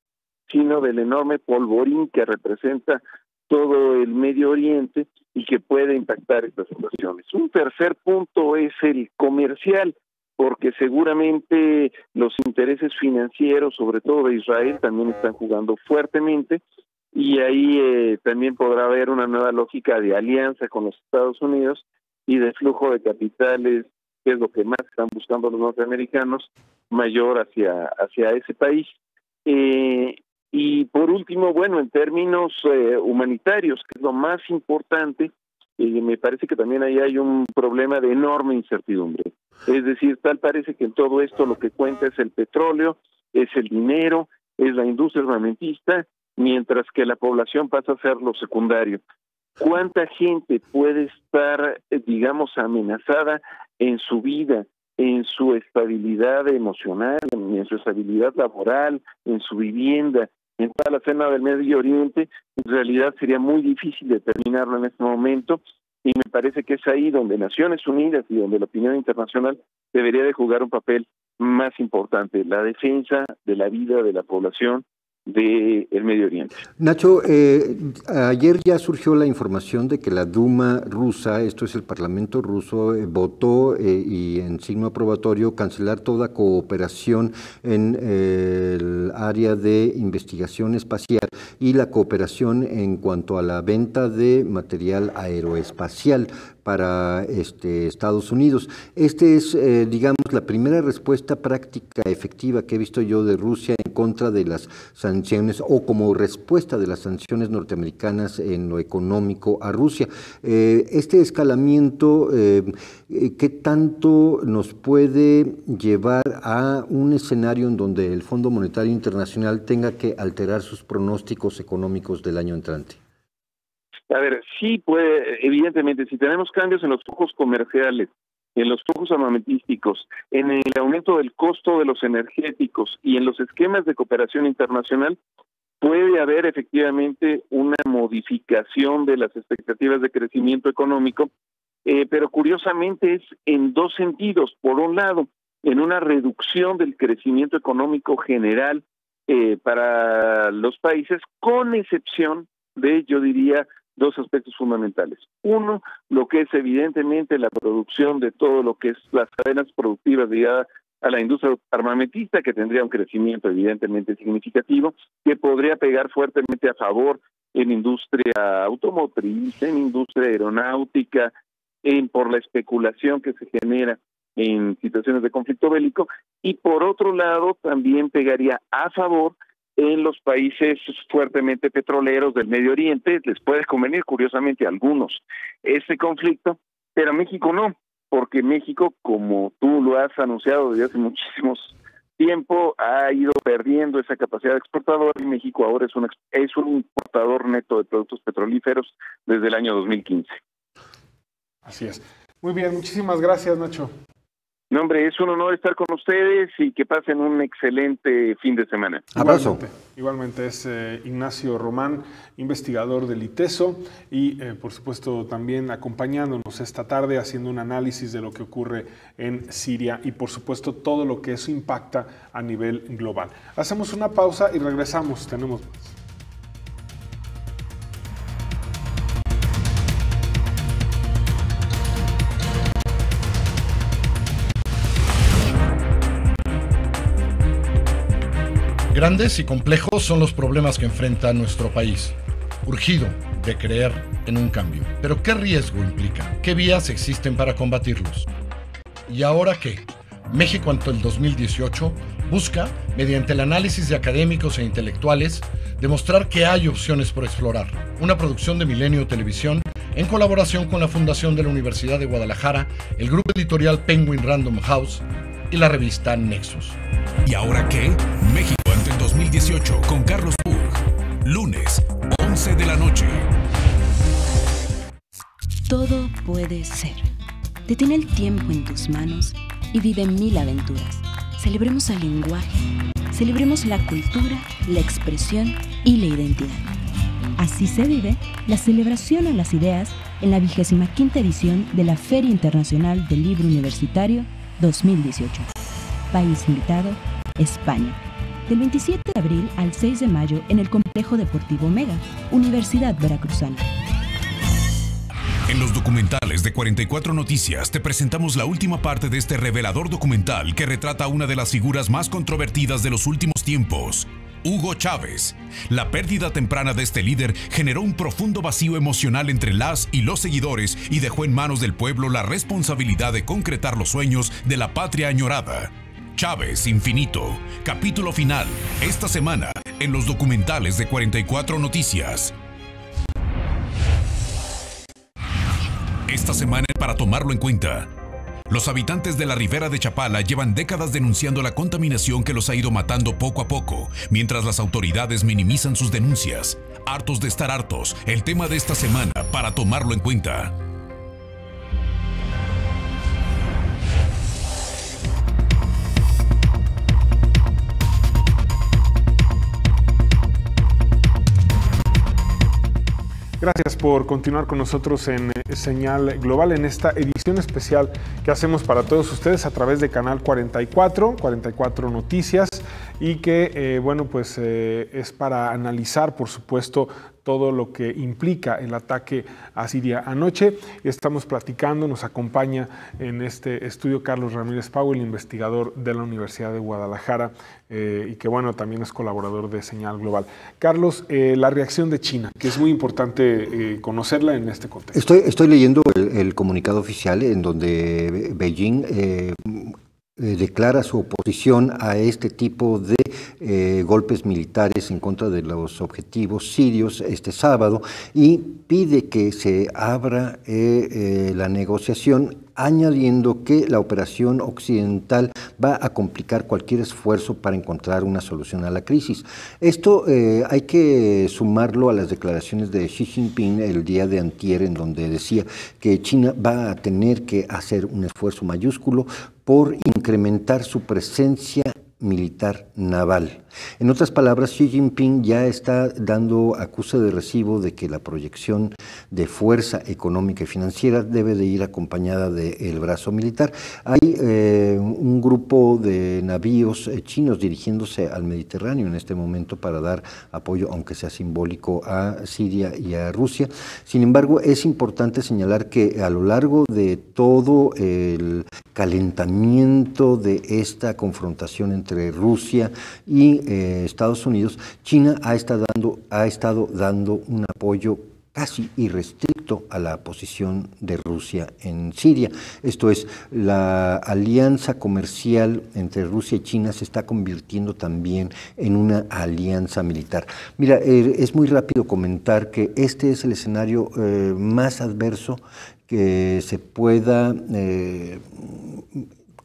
sino del enorme polvorín que representa todo el Medio Oriente y que puede impactar estas situaciones. Un tercer punto es el comercial, porque seguramente los intereses financieros, sobre todo de Israel, también están jugando fuertemente, y ahí también podrá haber una nueva lógica de alianza con los Estados Unidos y de flujo de capitales, que es lo que más están buscando los norteamericanos, mayor hacia ese país. Y por último, bueno, en términos humanitarios, que es lo más importante, me parece que también ahí hay un problema de enorme incertidumbre. Es decir, tal parece que en todo esto lo que cuenta es el petróleo, es el dinero, es la industria armamentista, mientras que la población pasa a ser lo secundario. ¿Cuánta gente puede estar, digamos, amenazada en su vida, en su estabilidad emocional, en su estabilidad laboral, en su vivienda, en toda la zona del Medio Oriente? En realidad sería muy difícil determinarlo en este momento, y me parece que es ahí donde Naciones Unidas y donde la opinión internacional debería de jugar un papel más importante, la defensa de la vida de la población del Medio Oriente. Nacho, ayer ya surgió la información de que la Duma rusa, esto es el Parlamento ruso, votó y en signo aprobatorio cancelar toda cooperación en el área de investigación espacial y la cooperación en cuanto a la venta de material aeroespacial. para Estados Unidos. Este es, digamos, la primera respuesta práctica efectiva que he visto yo de Rusia en contra de las sanciones o como respuesta de las sanciones norteamericanas en lo económico a Rusia. Este escalamiento, ¿qué tanto nos puede llevar a un escenario en donde el Fondo Monetario Internacional tenga que alterar sus pronósticos económicos del año entrante? A ver, sí puede, evidentemente, si tenemos cambios en los flujos comerciales, en los flujos armamentísticos, en el aumento del costo de los energéticos y en los esquemas de cooperación internacional, puede haber efectivamente una modificación de las expectativas de crecimiento económico, pero curiosamente es en dos sentidos. Por un lado, en una reducción del crecimiento económico general para los países, con excepción de, yo diría, dos aspectos fundamentales. Uno, lo que es evidentemente la producción de todo lo que es las cadenas productivas ligadas a la industria armamentista, que tendría un crecimiento evidentemente significativo, que podría pegar fuertemente a favor en industria automotriz, en industria aeronáutica, por la especulación que se genera en situaciones de conflicto bélico, y por otro lado también pegaría a favor en los países fuertemente petroleros del Medio Oriente. Les puede convenir, curiosamente, a algunos ese conflicto, pero a México no, porque México, como tú lo has anunciado desde hace muchísimos tiempo, ha ido perdiendo esa capacidad exportadora y México ahora es un importador neto de productos petrolíferos desde el año 2015. Así es. Muy bien, muchísimas gracias, Nacho. No, hombre, es un honor estar con ustedes y que pasen un excelente fin de semana. Abrazo. Igualmente es Ignacio Román, investigador del ITESO y por supuesto también acompañándonos esta tarde haciendo un análisis de lo que ocurre en Siria y por supuesto todo lo que eso impacta a nivel global. Hacemos una pausa y regresamos, tenemos más. Grandes y complejos son los problemas que enfrenta nuestro país. Urgido de creer en un cambio. Pero ¿qué riesgo implica? ¿Qué vías existen para combatirlos? ¿Y ahora qué? México ante el 2018 busca, mediante el análisis de académicos e intelectuales, demostrar que hay opciones por explorar. Una producción de Milenio Televisión en colaboración con la Fundación de la Universidad de Guadalajara, el grupo editorial Penguin Random House y la revista Nexus. ¿Y ahora qué? México ante el 2018 con Carlos Pug. Lunes, 11 de la noche. Todo puede ser. Detén el tiempo en tus manos y vive 1000 aventuras. Celebremos el lenguaje. Celebremos la cultura, la expresión y la identidad. Así se vive la celebración a las ideas en la 25ª edición de la Feria Internacional del Libro Universitario 2018. País invitado, España. Del 27 de abril al 6 de mayo en el Complejo Deportivo Mega, Universidad Veracruzana. En los documentales de 44 Noticias te presentamos la última parte de este revelador documental que retrata a una de las figuras más controvertidas de los últimos tiempos, Hugo Chávez. La pérdida temprana de este líder generó un profundo vacío emocional entre las y los seguidores y dejó en manos del pueblo la responsabilidad de concretar los sueños de la patria añorada. Chávez Infinito, capítulo final, esta semana en los documentales de 44 Noticias. Esta semana para tomarlo en cuenta. Los habitantes de la Ribera de Chapala llevan décadas denunciando la contaminación que los ha ido matando poco a poco, mientras las autoridades minimizan sus denuncias. Hartos de estar hartos, el tema de esta semana para tomarlo en cuenta. Gracias por continuar con nosotros en Señal Global, en esta edición especial que hacemos para todos ustedes a través de Canal 44, 44 Noticias. y que, bueno, pues es para analizar, por supuesto, todo lo que implica el ataque a Siria. Anoche estamos platicando, nos acompaña en este estudio Carlos Ramírez Powell, investigador de la Universidad de Guadalajara y que, bueno, también es colaborador de Señal Global. Carlos, la reacción de China, que es muy importante conocerla en este contexto. Estoy leyendo el comunicado oficial en donde Beijing declara su oposición a este tipo de golpes militares en contra de los objetivos sirios este sábado y pide que se abra la negociación, añadiendo que la operación occidental va a complicar cualquier esfuerzo para encontrar una solución a la crisis. Esto hay que sumarlo a las declaraciones de Xi Jinping el día de antier, en donde decía que China va a tener que hacer un esfuerzo mayúsculo por incrementar su presencia militar naval. En otras palabras, Xi Jinping ya está dando acuse de recibo de que la proyección de fuerza económica y financiera debe de ir acompañada del brazo militar. Hay un grupo de navíos chinos dirigiéndose al Mediterráneo en este momento para dar apoyo, aunque sea simbólico, a Siria y a Rusia. Sin embargo, es importante señalar que a lo largo de todo el calentamiento de esta confrontación entre Rusia y Estados Unidos, China ha estado dando un apoyo casi irrestricto a la posición de Rusia en Siria. Esto es, la alianza comercial entre Rusia y China se está convirtiendo también en una alianza militar. Mira, es muy rápido comentar que este es el escenario más adverso que se pueda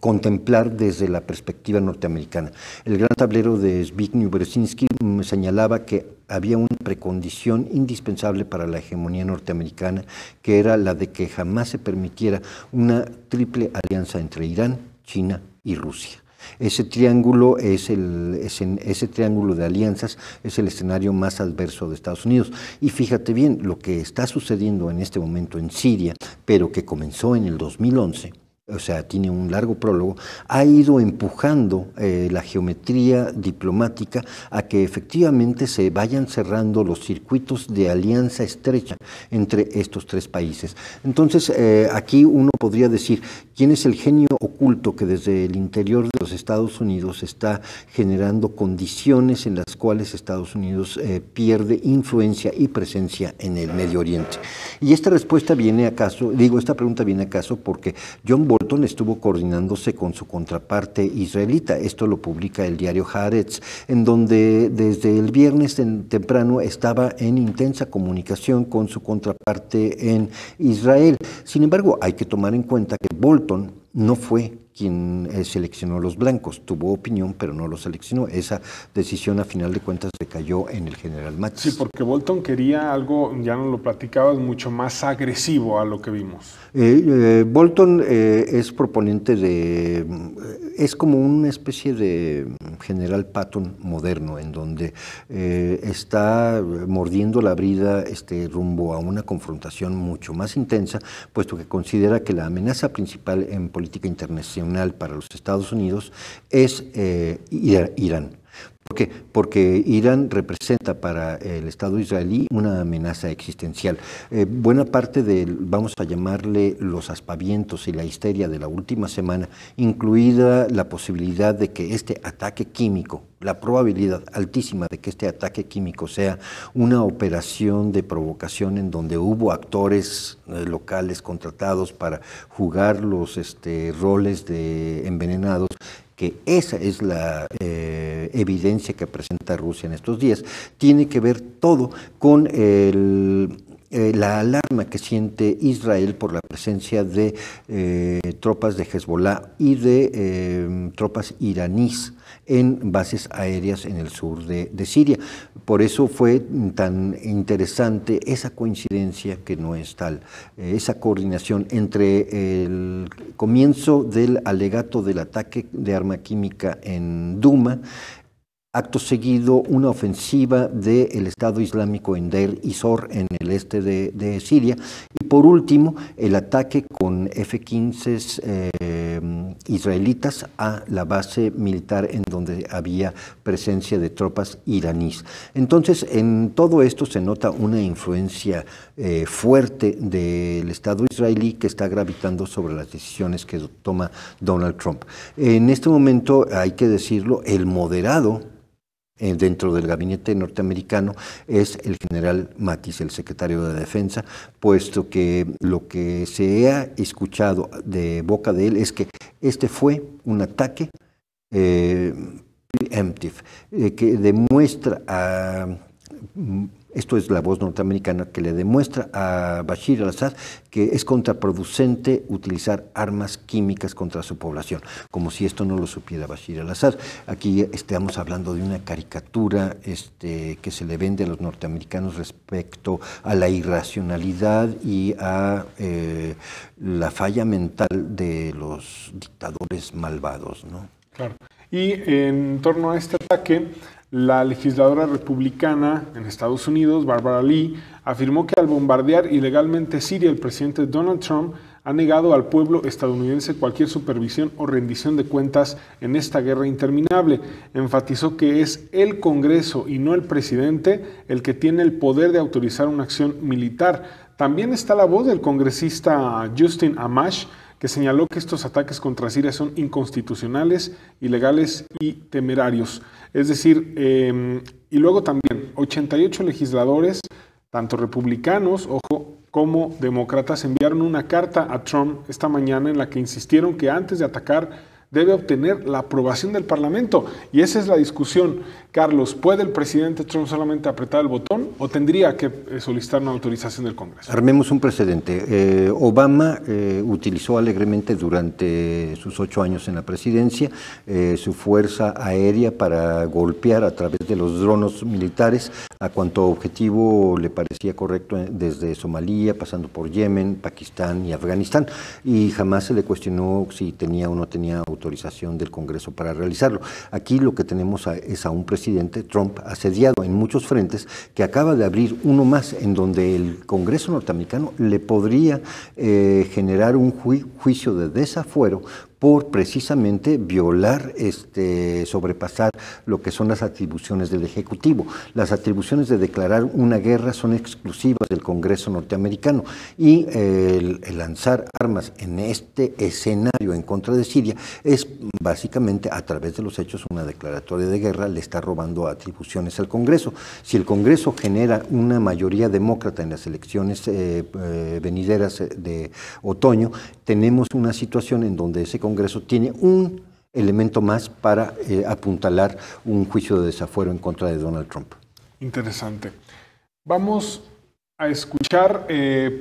contemplar desde la perspectiva norteamericana. El gran tablero de Zbigniew Brzezinski señalaba que había una precondición indispensable para la hegemonía norteamericana, que era la de que jamás se permitiera una triple alianza entre Irán, China y Rusia. Ese triángulo ese triángulo de alianzas es el escenario más adverso de Estados Unidos. Y fíjate bien, lo que está sucediendo en este momento en Siria, pero que comenzó en el 2011, o sea, tiene un largo prólogo, ha ido empujando la geometría diplomática a que efectivamente se vayan cerrando los circuitos de alianza estrecha entre estos tres países. Entonces, aquí uno podría decir, ¿quién es el genio oculto que desde el interior de los Estados Unidos está generando condiciones en las cuales Estados Unidos pierde influencia y presencia en el Medio Oriente? Y esta respuesta viene acaso, esta pregunta viene acaso porque John Bolton estuvo coordinándose con su contraparte israelita. Esto lo publica el diario Haaretz, en donde desde el viernes temprano estaba en intensa comunicación con su contraparte en Israel. Sin embargo, hay que tomar en cuenta que Bolton no fue quien seleccionó los blancos, tuvo opinión, pero no lo seleccionó. Esa decisión, a final de cuentas, recayó en el general Mattis. Sí, porque Bolton quería algo, ya nos lo platicabas, mucho más agresivo a lo que vimos. Bolton es proponente es como una especie de general Patton moderno, en donde está mordiendo la brida rumbo a una confrontación mucho más intensa, puesto que considera que la amenaza principal en política internacional para los Estados Unidos es Irán. ¿Por qué? Porque Irán representa para el Estado israelí una amenaza existencial. Buena parte vamos a llamarle los aspavientos y la histeria de la última semana, incluida la posibilidad de que este ataque químico, la probabilidad altísima de que este ataque químico sea una operación de provocación en donde hubo actores locales contratados para jugar los roles de envenenados, que esa es la evidencia que presenta Rusia en estos días, tiene que ver todo con la alarma que siente Israel por la presencia de tropas de Hezbollah y de tropas iraníes en bases aéreas en el sur de Siria. Por eso fue tan interesante esa coincidencia, que no es tal, esa coordinación entre el comienzo del alegato del ataque de arma química en Duma, Acto seguido, una ofensiva del Estado Islámico en Deir ez-Zor, en el este de Siria. Y por último, el ataque con F-15 israelitas a la base militar en donde había presencia de tropas iraníes. Entonces, en todo esto se nota una influencia fuerte del Estado israelí que está gravitando sobre las decisiones que toma Donald Trump. En este momento, hay que decirlo, el moderado dentro del gabinete norteamericano es el general Mattis, el secretario de Defensa, puesto que lo que se ha escuchado de boca de él es que este fue un ataque preemptive, que demuestra a... Esto es la voz norteamericana que le demuestra a Bashir al-Assad que es contraproducente utilizar armas químicas contra su población, como si esto no lo supiera Bashir al-Assad. Aquí estamos hablando de una caricatura que se le vende a los norteamericanos respecto a la irracionalidad y a la falla mental de los dictadores malvados, ¿no? Claro. Y en torno a este ataque, la legisladora republicana en Estados Unidos, Barbara Lee, afirmó que al bombardear ilegalmente Siria, el presidente Donald Trump ha negado al pueblo estadounidense cualquier supervisión o rendición de cuentas en esta guerra interminable. Enfatizó que es el Congreso y no el presidente el que tiene el poder de autorizar una acción militar. También está la voz del congresista Justin Amash, que señaló que estos ataques contra Siria son inconstitucionales, ilegales y temerarios. Es decir, y luego también 88 legisladores, tanto republicanos, ojo, como demócratas, enviaron una carta a Trump esta mañana en la que insistieron que antes de atacar debe obtener la aprobación del Parlamento. Y esa es la discusión. Carlos, ¿puede el presidente Trump solamente apretar el botón o tendría que solicitar una autorización del Congreso? Armemos un precedente. Obama utilizó alegremente durante sus 8 años en la presidencia su fuerza aérea para golpear a través de los drones militares a cuanto objetivo le parecía correcto, desde Somalia, pasando por Yemen, Pakistán y Afganistán, y jamás se le cuestionó si tenía o no tenía autorización del Congreso para realizarlo. Aquí lo que tenemos es a un presidente Trump asediado en muchos frentes, que acaba de abrir uno más en donde el Congreso norteamericano le podría generar un juicio de desafuero por precisamente violar, sobrepasar lo que son las atribuciones del Ejecutivo. Las atribuciones de declarar una guerra son exclusivas del Congreso norteamericano, y el lanzar armas en este escenario en contra de Siria es básicamente, a través de los hechos, una declaratoria de guerra. Le está robando atribuciones al Congreso. Si el Congreso genera una mayoría demócrata en las elecciones venideras de otoño, tenemos una situación en donde ese Congreso tiene un elemento más para apuntalar un juicio de desafuero en contra de Donald Trump. Interesante. Vamos a escuchar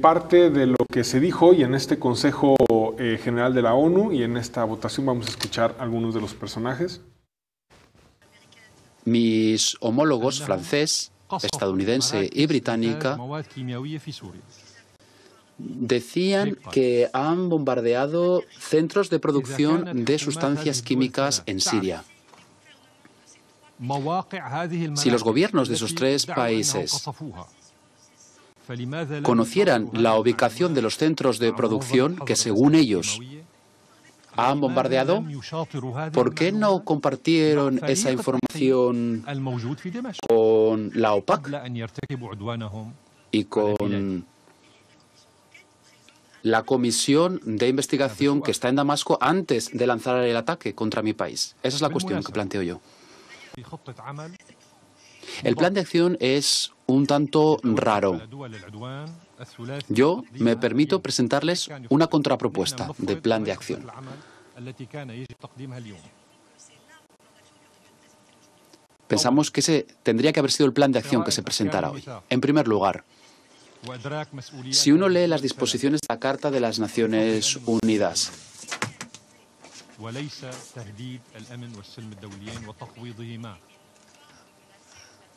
parte de lo que se dijo hoy en este Consejo General de la ONU, y en esta votación vamos a escuchar algunos de los personajes. Mis homólogos francés, estadounidense y británica decían que han bombardeado centros de producción de sustancias químicas en Siria. Si los gobiernos de esos 3 países conocieran la ubicación de los centros de producción que, según ellos, han bombardeado, ¿por qué no compartieron esa información con la OPAC y con la comisión de investigación que está en Damasco antes de lanzar el ataque contra mi país? Esa es la cuestión que planteo yo. El plan de acción es un tanto raro. Yo me permito presentarles una contrapropuesta de plan de acción. Pensamos que ese tendría que haber sido el plan de acción que se presentara hoy. En primer lugar, si uno lee las disposiciones de la Carta de las Naciones Unidas,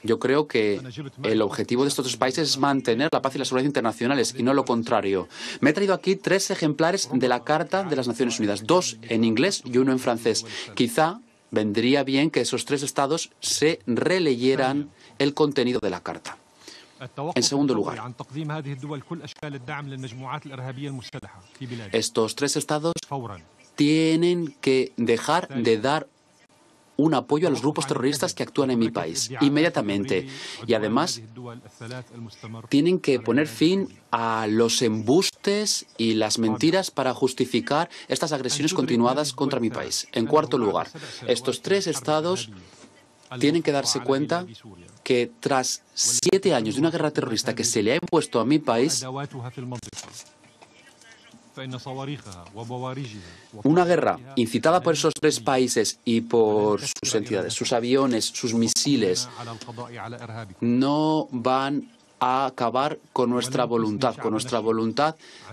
yo creo que el objetivo de estos 2 países es mantener la paz y la seguridad internacionales y no lo contrario. Me he traído aquí 3 ejemplares de la Carta de las Naciones Unidas, 2 en inglés y 1 en francés. Quizá vendría bien que esos 3 estados se releyeran el contenido de la carta. En segundo lugar, estos 3 estados tienen que dejar de dar un apoyo a los grupos terroristas que actúan en mi país inmediatamente. Y además, tienen que poner fin a los embustes y las mentiras para justificar estas agresiones continuadas contra mi país. En cuarto lugar, estos 3 estados tienen que darse cuenta que tras 7 años de una guerra terrorista que se le ha impuesto a mi país, una guerra incitada por esos 3 países y por sus entidades, sus aviones, sus misiles, no van a acabar con nuestra voluntad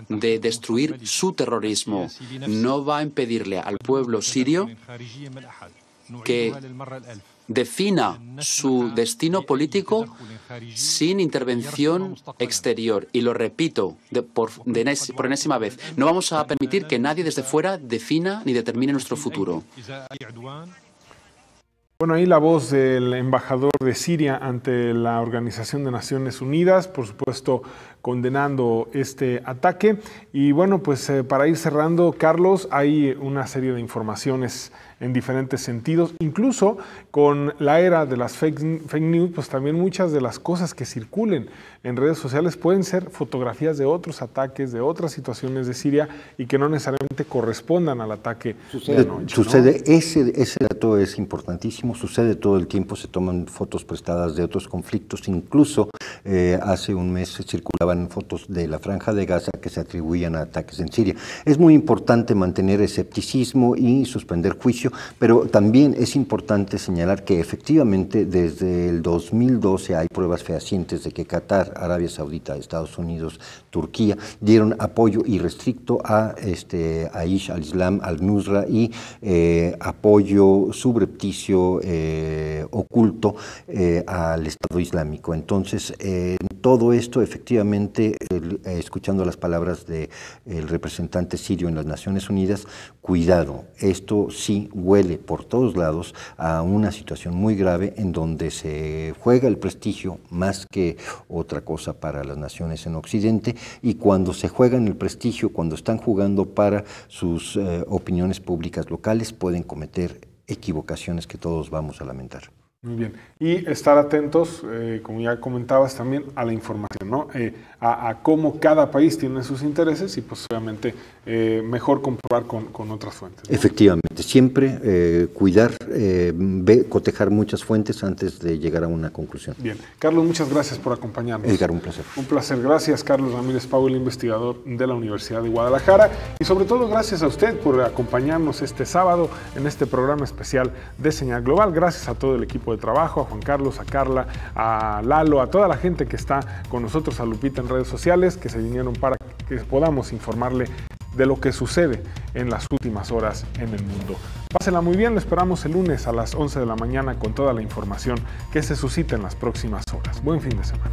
de destruir su terrorismo. No va a impedirle al pueblo sirio que defina su destino político sin intervención exterior. Y lo repito por enésima vez, no vamos a permitir que nadie desde fuera defina ni determine nuestro futuro. Bueno, ahí la voz del embajador de Siria ante la Organización de Naciones Unidas, por supuesto, condenando este ataque. Y bueno, pues para ir cerrando, Carlos, hay una serie de informaciones en diferentes sentidos, incluso con la era de las fake news, pues también muchas de las cosas que circulen en redes sociales pueden ser fotografías de otros ataques, de otras situaciones de Siria y que no necesariamente correspondan al ataque de anoche, sucede, ¿no? Ese dato es importantísimo, sucede todo el tiempo, se toman fotos prestadas de otros conflictos, incluso hace un mes circulaban fotos de la Franja de Gaza que se atribuían a ataques en Siria. Es muy importante mantener escepticismo y suspender juicio, pero también es importante señalar que efectivamente desde el 2012 hay pruebas fehacientes de que Qatar, Arabia Saudita, Estados Unidos, Turquía dieron apoyo irrestricto a Aish al-Islam, al-Nusra y apoyo subrepticio oculto al Estado Islámico. Entonces, todo esto efectivamente, escuchando las palabras del representante sirio en las Naciones Unidas, cuidado, esto sí huele por todos lados a una situación muy grave en donde se juega el prestigio más que otra cosa para las naciones en Occidente, y cuando se juegan el prestigio, cuando están jugando para sus opiniones públicas locales, pueden cometer equivocaciones que todos vamos a lamentar. Muy bien. Y estar atentos, como ya comentabas también, a la información, ¿no? A cómo cada país tiene sus intereses y pues obviamente mejor comprobar con otras fuentes, ¿no? Efectivamente, siempre cuidar, cotejar muchas fuentes antes de llegar a una conclusión. Bien. Carlos, muchas gracias por acompañarnos. Edgar, un placer. Un placer. Gracias, Carlos Ramírez Pau, el investigador de la Universidad de Guadalajara. Y sobre todo, gracias a usted por acompañarnos este sábado en este programa especial de Señal Global. Gracias a todo el equipo de trabajo, a Juan Carlos, a Carla, a Lalo, a toda la gente que está con nosotros, a Lupita en redes sociales, que se vinieron para que podamos informarle de lo que sucede en las últimas horas en el mundo. Pásenla muy bien, lo esperamos el lunes a las 11 de la mañana con toda la información que se suscita en las próximas horas. Buen fin de semana.